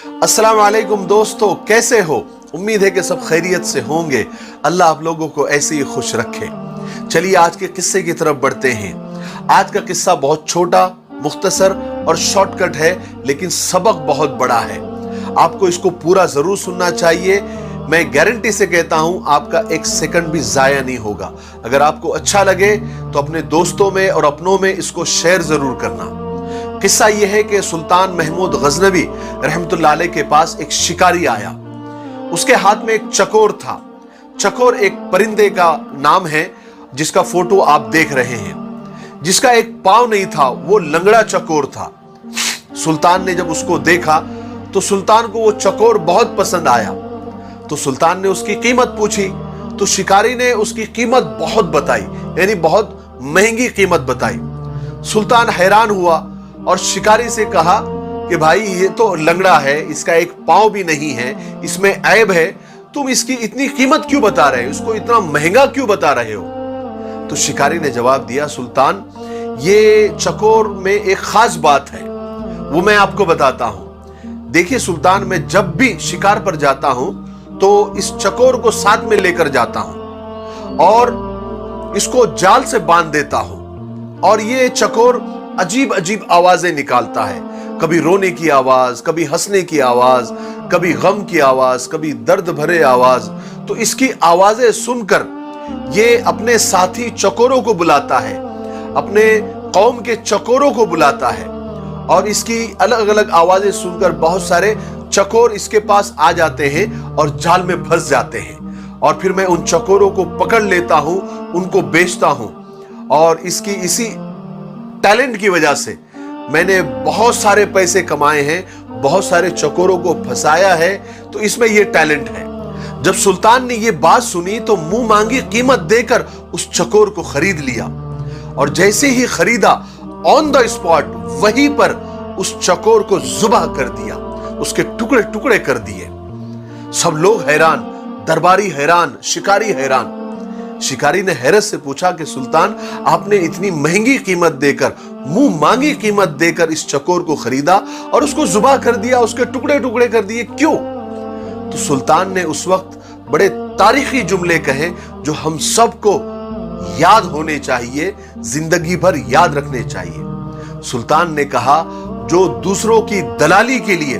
अस्सलाम वालेकुम दोस्तों, कैसे हो? उम्मीद है कि सब खैरियत से होंगे। अल्लाह आप लोगों को ऐसे ही खुश रखे। चलिए आज के किस्से की तरफ बढ़ते हैं। आज का किस्सा बहुत छोटा, मुख्तसर और शॉर्टकट है, लेकिन सबक बहुत बड़ा है। आपको इसको पूरा जरूर सुनना चाहिए। मैं गारंटी से कहता हूं आपका एक सेकंड भी जाया नहीं होगा। अगर आपको अच्छा लगे तो अपने दोस्तों में और अपनों में इसको शेयर जरूर करना। किस्सा यह है कि सुल्तान महमूद गजनवी रहमतुल्लाह अलैह के पास एक शिकारी आया। उसके हाथ में एक चकोर था। चकोर एक परिंदे का नाम है जिसका फोटो आप देख रहे हैं, जिसका एक पांव नहीं था, वो लंगड़ा चकोर था। सुल्तान ने जब उसको देखा तो सुल्तान को वो चकोर बहुत पसंद आया। तो सुल्तान ने उसकी कीमत पूछी तो शिकारी ने उसकी कीमत बहुत बताई, यानी बहुत महंगी कीमत बताई। सुल्तान हैरान हुआ और शिकारी से कहा कि भाई ये तो लंगड़ा है, इसका एक पांव भी नहीं है, इसमें ऐब है, तुम इसकी इतनी कीमत क्यों बता रहे हो, इसको इतना महंगा क्यों बता रहे हो? तो शिकारी ने जवाब दिया, सुल्तान ये चकोर में एक खास बात है, वो मैं आपको बताता हूं। देखिए सुल्तान, मैं जब भी शिकार पर जाता हूं तो इस चकोर को साथ में लेकर जाता हूं और इसको जाल से बांध देता हूं। और ये चकोर अजीब अजीब आवाजें निकालता है, कभी रोने की आवाज, कभी हंसने की आवाज, कभी गम की आवाज, कभी दर्द भरे आवाज। तो इसकी आवाजें सुनकर ये अपने साथी चकोरों को बुलाता है, अपने कौम के चकोरों को बुलाता है और इसकी अलग अलग आवाजें सुनकर बहुत सारे चकोर इसके पास आ जाते हैं और जाल में फंस जाते हैं। और फिर मैं उन चकोरों को पकड़ लेता हूं, उनको बेचता हूं। और इसी टैलेंट की वजह से मैंने बहुत सारे पैसे कमाए हैं, बहुत सारे चकोरों को फंसाया है, तो इसमें यह टैलेंट है। जब सुल्तान ने यह बात सुनी तो मुंह मांगी कीमत देकर उस चकोर को खरीद लिया। और जैसे ही खरीदा, ऑन द स्पॉट वहीं पर उस चकोर को ज़ुबाह कर दिया, उसके टुकड़े टुकड़े कर दिए। सब लोग हैरान, दरबारी हैरान, शिकारी हैरान। शिकारी ने हैरत से पूछा कि सुल्तान, आपने इतनी महंगी कीमत देकर, मुंह मांगी कीमत देकर इस चकोर को खरीदा और उसको ज़ुबाह कर दिया, उसके टुकड़े टुकड़े कर दिए, क्यों? तो सुल्तान ने उस वक्त बड़े तारीखी जुमले कहे जो हम सबको याद होने चाहिए, जिंदगी भर याद रखने चाहिए। सुल्तान ने कहा, जो दूसरों की दलाली के लिए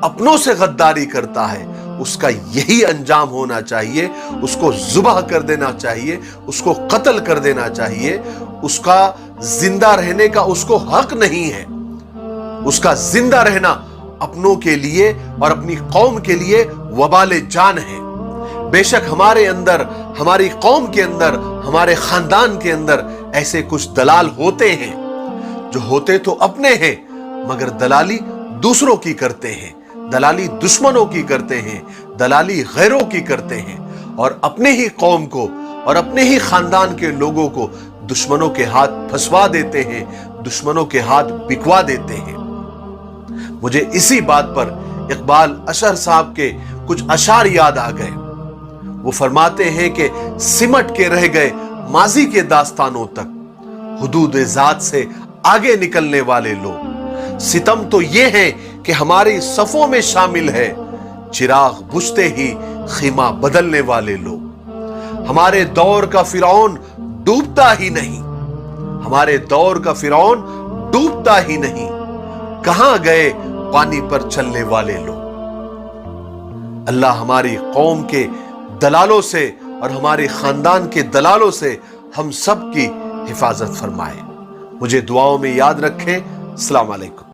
अपनों से गद्दारी करता है उसका यही अंजाम होना चाहिए, उसको ज़ुबाह कर देना चाहिए, उसको कत्ल कर देना चाहिए। उसका जिंदा रहने का उसको हक नहीं है। उसका जिंदा रहना अपनों के लिए और अपनी कौम के लिए वबाले जान है। बेशक हमारे अंदर, हमारी कौम के अंदर, हमारे खानदान के अंदर ऐसे कुछ दलाल होते हैं जो होते तो अपने हैं मगर दलाली दूसरों की करते हैं, दलाली दुश्मनों की करते हैं, दलाली गैरों की करते हैं और अपने ही कौम को और अपने ही खानदान के लोगों को दुश्मनों के हाथ फंसवा देते हैं, दुश्मनों के हाथ बिकवा देते हैं। मुझे इसी बात पर इकबाल अशर साहब के कुछ अशार याद आ गए। वो फरमाते हैं कि सिमट के रह गए माजी के दास्तानों तक, हुदूद ज़ात से आगे निकलने वाले लोग। सितम तो ये है कि हमारी सफों में शामिल है, चिराग बुझते ही खीमा बदलने वाले लोग। हमारे दौर का फिरौन डूबता ही नहीं, हमारे दौर का फिरौन डूबता ही नहीं, कहां गए पानी पर चलने वाले लोग। अल्लाह हमारी कौम के दलालों से और हमारे खानदान के दलालों से हम सब की हिफाजत फरमाए। मुझे दुआओं में याद रखें। अस्सलाम वालेकुम।